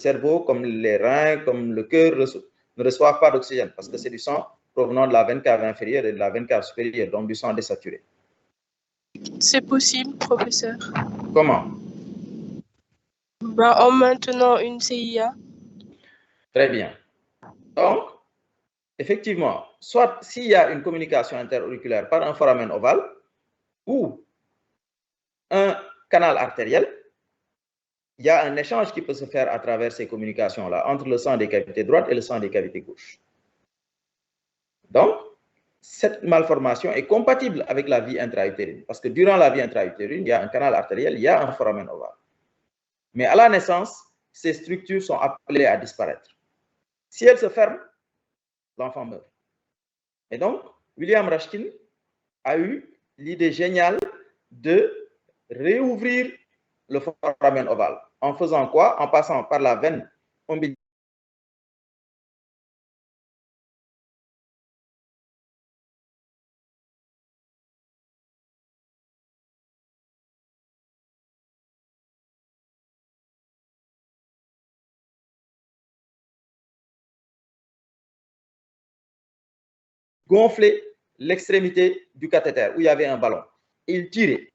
cerveau, comme les reins, comme le cœur, ne reçoivent pas d'oxygène parce que c'est du sang provenant de la veine cave inférieure et de la veine cave supérieure, donc du sang désaturé. C'est possible, professeur. Comment? En maintenant une CIA. Très bien. Donc, effectivement, soit s'il y a une communication interauriculaire par un foramen ovale ou un canal artériel, il y a un échange qui peut se faire à travers ces communications-là entre le sang des cavités droites et le sang des cavités gauches. Donc, cette malformation est compatible avec la vie intra-utérine parce que durant la vie intra-utérine, il y a un canal artériel, il y a un foramen ovale. Mais à la naissance, ces structures sont appelées à disparaître. Si elles se ferment, l'enfant meurt. Et donc, William Rashkin a eu l'idée géniale de réouvrir le foramen ovale. En faisant quoi? En passant par la veine ombilicale. Gonfler l'extrémité du cathéter où il y avait un ballon. Il tirait.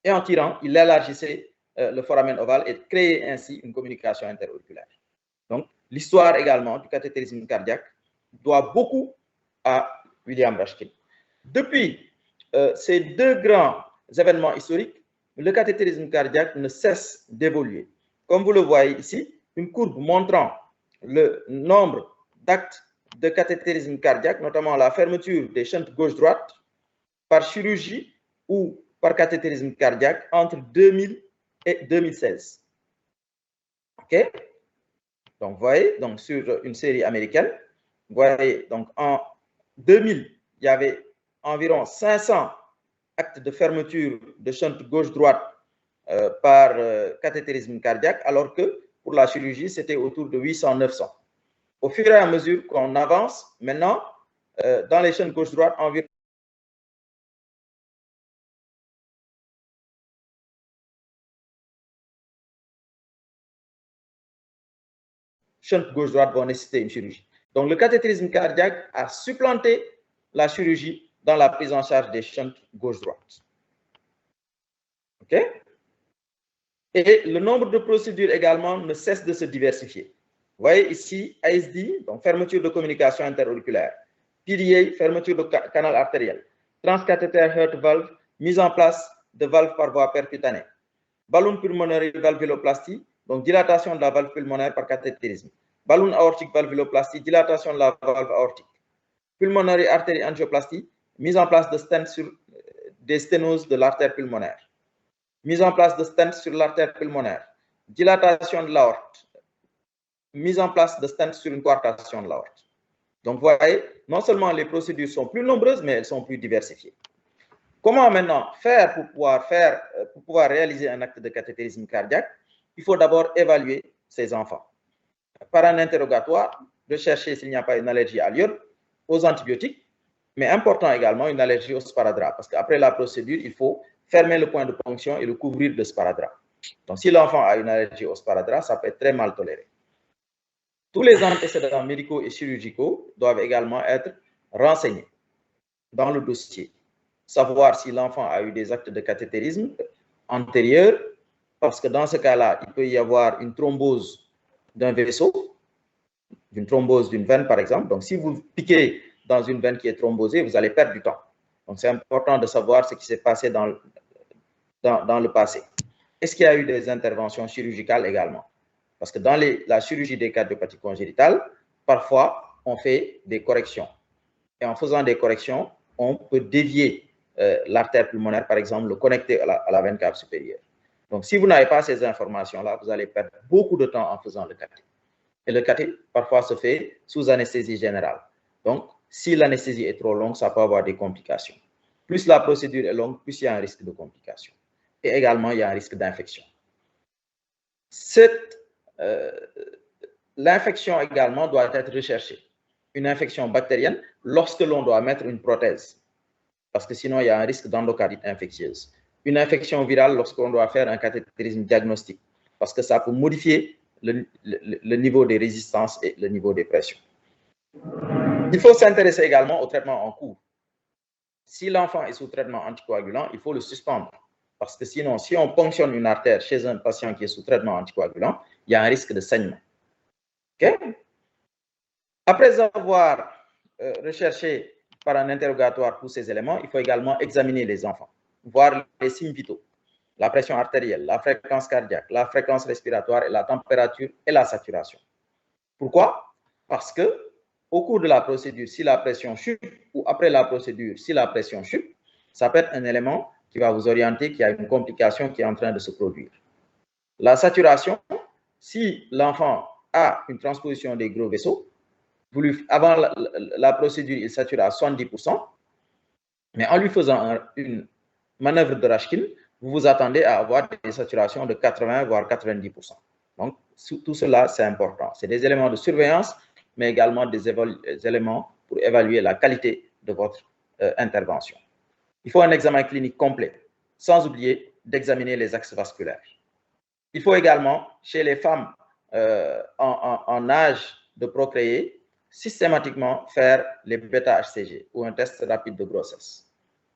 Et en tirant, il élargissait le foramen ovale et créait ainsi une communication interauriculaire. Donc, l'histoire également du cathétérisme cardiaque doit beaucoup à William Rashkin. Depuis ces deux grands événements historiques, le cathétérisme cardiaque ne cesse d'évoluer. Comme vous le voyez ici, une courbe montrant le nombre d'actes de cathétérisme cardiaque, notamment la fermeture des shunts gauche-droite par chirurgie ou par cathétérisme cardiaque entre 2000 et 2016. OK? Donc, vous voyez, donc, sur une série américaine, vous voyez, donc, en 2000, il y avait environ 500 actes de fermeture de shunt gauche-droite par cathétérisme cardiaque, alors que pour la chirurgie, c'était autour de 800-900. Au fur et à mesure qu'on avance, maintenant, dans les shunts gauche-droite, environ shunt gauche-droite vont nécessiter une chirurgie. Donc, le cathétérisme cardiaque a supplanté la chirurgie dans la prise en charge des shunts gauche-droite. OK? Et le nombre de procédures également ne cesse de se diversifier. Vous voyez ici, ASD, donc fermeture de communication interauriculaire, PDA, fermeture de canal artériel, transcathéter heart valve, mise en place de valves par voie percutanée, ballon pulmonaire valvuloplastie, donc dilatation de la valve pulmonaire par cathétérisme, ballon aortique valvuloplastie, dilatation de la valve aortique, pulmonary artery angioplastie, mise en place de stents sur des sténoses de l'artère pulmonaire, mise en place de stents sur l'artère pulmonaire, dilatation de l'aorte, mise en place de stents sur une coartation de l'aorte. Donc, vous voyez, non seulement les procédures sont plus nombreuses, mais elles sont plus diversifiées. Comment maintenant faire pour pouvoir réaliser un acte de cathétérisme cardiaque? Il faut d'abord évaluer ces enfants. Par un interrogatoire, rechercher s'il n'y a pas une allergie à l'iode, aux antibiotiques, mais important également une allergie au sparadrap, parce qu'après la procédure, il faut fermer le point de ponction et le couvrir de sparadrap. Donc, si l'enfant a une allergie au sparadrap, ça peut être très mal toléré. Tous les antécédents médicaux et chirurgicaux doivent également être renseignés dans le dossier. Savoir si l'enfant a eu des actes de cathétérisme antérieurs, parce que dans ce cas-là, il peut y avoir une thrombose d'un vaisseau, d'une thrombose d'une veine, par exemple. Donc, si vous piquez dans une veine qui est thrombosée, vous allez perdre du temps. Donc, c'est important de savoir ce qui s'est passé dans le passé. Est-ce qu'il y a eu des interventions chirurgicales également? Parce que dans la chirurgie des cardiopathies congénitales, parfois, on fait des corrections. Et en faisant des corrections, on peut dévier l'artère pulmonaire, par exemple, le connecter à la veine cave supérieure. Donc, si vous n'avez pas ces informations-là, vous allez perdre beaucoup de temps en faisant le cathé. Et le cathé, parfois, se fait sous anesthésie générale. Donc, si l'anesthésie est trop longue, ça peut avoir des complications. Plus la procédure est longue, plus il y a un risque de complications. Et également, il y a un risque d'infection. L'infection également doit être recherchée. Une infection bactérienne lorsque l'on doit mettre une prothèse. Parce que sinon, il y a un risque d'endocardite infectieuse. Une infection virale lorsqu'on doit faire un cathétérisme diagnostique. Parce que ça peut modifier le niveau des résistances et le niveau des pressions. Il faut s'intéresser également au traitement en cours. Si l'enfant est sous traitement anticoagulant, il faut le suspendre. Parce que sinon, si on ponctionne une artère chez un patient qui est sous traitement anticoagulant, il y a un risque de saignement. Okay? Après avoir recherché par un interrogatoire tous ces éléments, il faut également examiner les enfants, voir les signes vitaux, la pression artérielle, la fréquence cardiaque, la fréquence respiratoire et la température et la saturation. Pourquoi? Parce que au cours de la procédure, si la pression chute, ou après la procédure, si la pression chute, ça peut être un élément qui va vous orienter qu'il y a une complication qui est en train de se produire. La saturation, si l'enfant a une transposition des gros vaisseaux, avant la procédure, il sature à 70%, mais en lui faisant une manœuvre de Rashkin, vous vous attendez à avoir des saturations de 80 voire 90%. Donc, tout cela, c'est important. C'est des éléments de surveillance, mais également des éléments pour évaluer la qualité de votre intervention. Il faut un examen clinique complet, sans oublier d'examiner les axes vasculaires. Il faut également, chez les femmes en âge de procréer, systématiquement faire les bêta-HCG ou un test rapide de grossesse.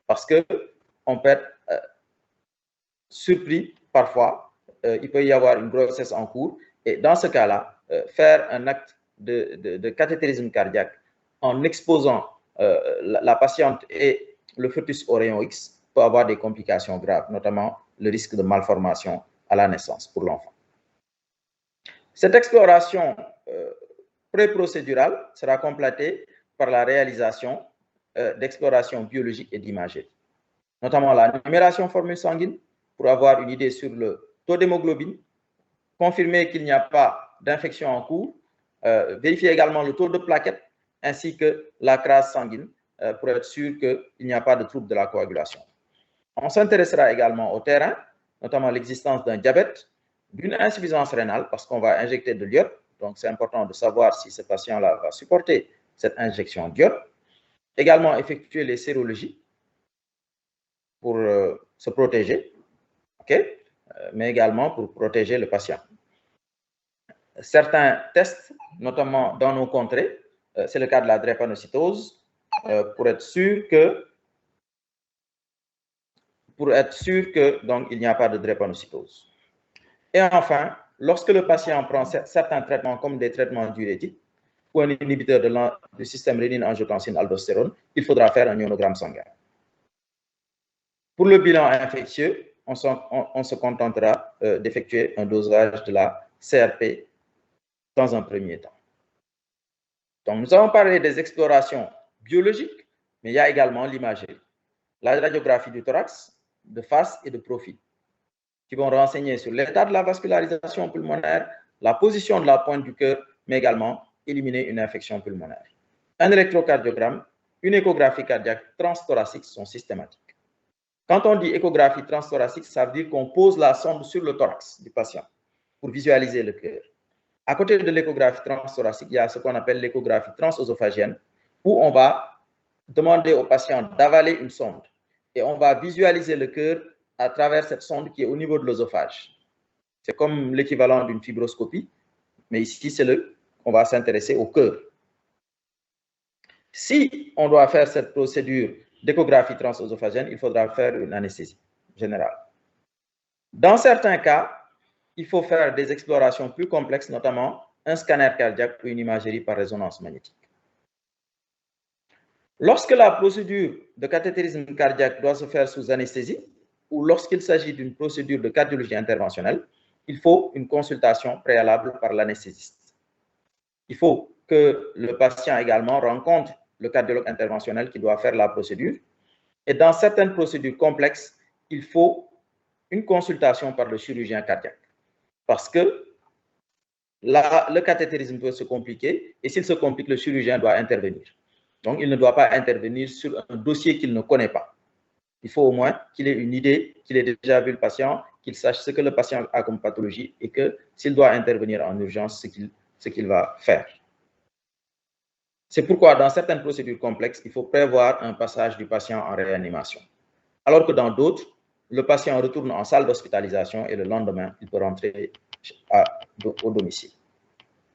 Parce qu'on peut être surpris parfois, il peut y avoir une grossesse en cours, et dans ce cas-là, faire un acte de cathétérisme cardiaque en exposant la patiente et le fœtus au rayon X peut avoir des complications graves, notamment le risque de malformation à la naissance pour l'enfant. Cette exploration pré-procédurale sera complétée par la réalisation d'explorations biologiques et d'imagerie, notamment la numération formule sanguine pour avoir une idée sur le taux d'hémoglobine, confirmer qu'il n'y a pas d'infection en cours, vérifier également le taux de plaquettes ainsi que la crasse sanguine pour être sûr qu'il n'y a pas de trouble de la coagulation. On s'intéressera également au terrain, notamment l'existence d'un diabète, d'une insuffisance rénale parce qu'on va injecter de l'iode. Donc, c'est important de savoir si ce patient-là va supporter cette injection d'iode. Également, effectuer les sérologies pour se protéger, okay? Mais également pour protéger le patient. Certains tests, notamment dans nos contrées, c'est le cas de la drépanocytose, pour être sûr que donc, il n'y a pas de drépanocytose. Et enfin, lorsque le patient prend certains traitements comme des traitements diurétiques ou un inhibiteur du système rénine-angiotensine-aldostérone, il faudra faire un ionogramme sanguin. Pour le bilan infectieux, on se contentera d'effectuer un dosage de la CRP dans un premier temps. Donc, nous avons parlé des explorations biologiques, mais il y a également l'imagerie. La radiographie du thorax, de face et de profil, qui vont renseigner sur l'état de la vascularisation pulmonaire, la position de la pointe du cœur, mais également éliminer une infection pulmonaire. Un électrocardiogramme, une échographie cardiaque transthoracique sont systématiques. Quand on dit échographie transthoracique, ça veut dire qu'on pose la sonde sur le thorax du patient pour visualiser le cœur. À côté de l'échographie transthoracique, il y a ce qu'on appelle l'échographie transœsophagienne, où on va demander au patient d'avaler une sonde et on va visualiser le cœur à travers cette sonde qui est au niveau de l'œsophage. C'est comme l'équivalent d'une fibroscopie, mais ici, on va s'intéresser au cœur. Si on doit faire cette procédure d'échographie transœsophagienne, il faudra faire une anesthésie générale. Dans certains cas, il faut faire des explorations plus complexes, notamment un scanner cardiaque ou une imagerie par résonance magnétique. Lorsque la procédure de cathétérisme cardiaque doit se faire sous anesthésie, ou lorsqu'il s'agit d'une procédure de cardiologie interventionnelle, il faut une consultation préalable par l'anesthésiste. Il faut que le patient également rencontre le cardiologue interventionnel qui doit faire la procédure. Et dans certaines procédures complexes, il faut une consultation par le chirurgien cardiaque. Parce que le cathétérisme peut se compliquer, et s'il se complique, le chirurgien doit intervenir. Donc, il ne doit pas intervenir sur un dossier qu'il ne connaît pas. Il faut au moins qu'il ait une idée, qu'il ait déjà vu le patient, qu'il sache ce que le patient a comme pathologie et que s'il doit intervenir en urgence, ce qu'il va faire. C'est pourquoi dans certaines procédures complexes, il faut prévoir un passage du patient en réanimation. Alors que dans d'autres, le patient retourne en salle d'hospitalisation et le lendemain, il peut rentrer au domicile.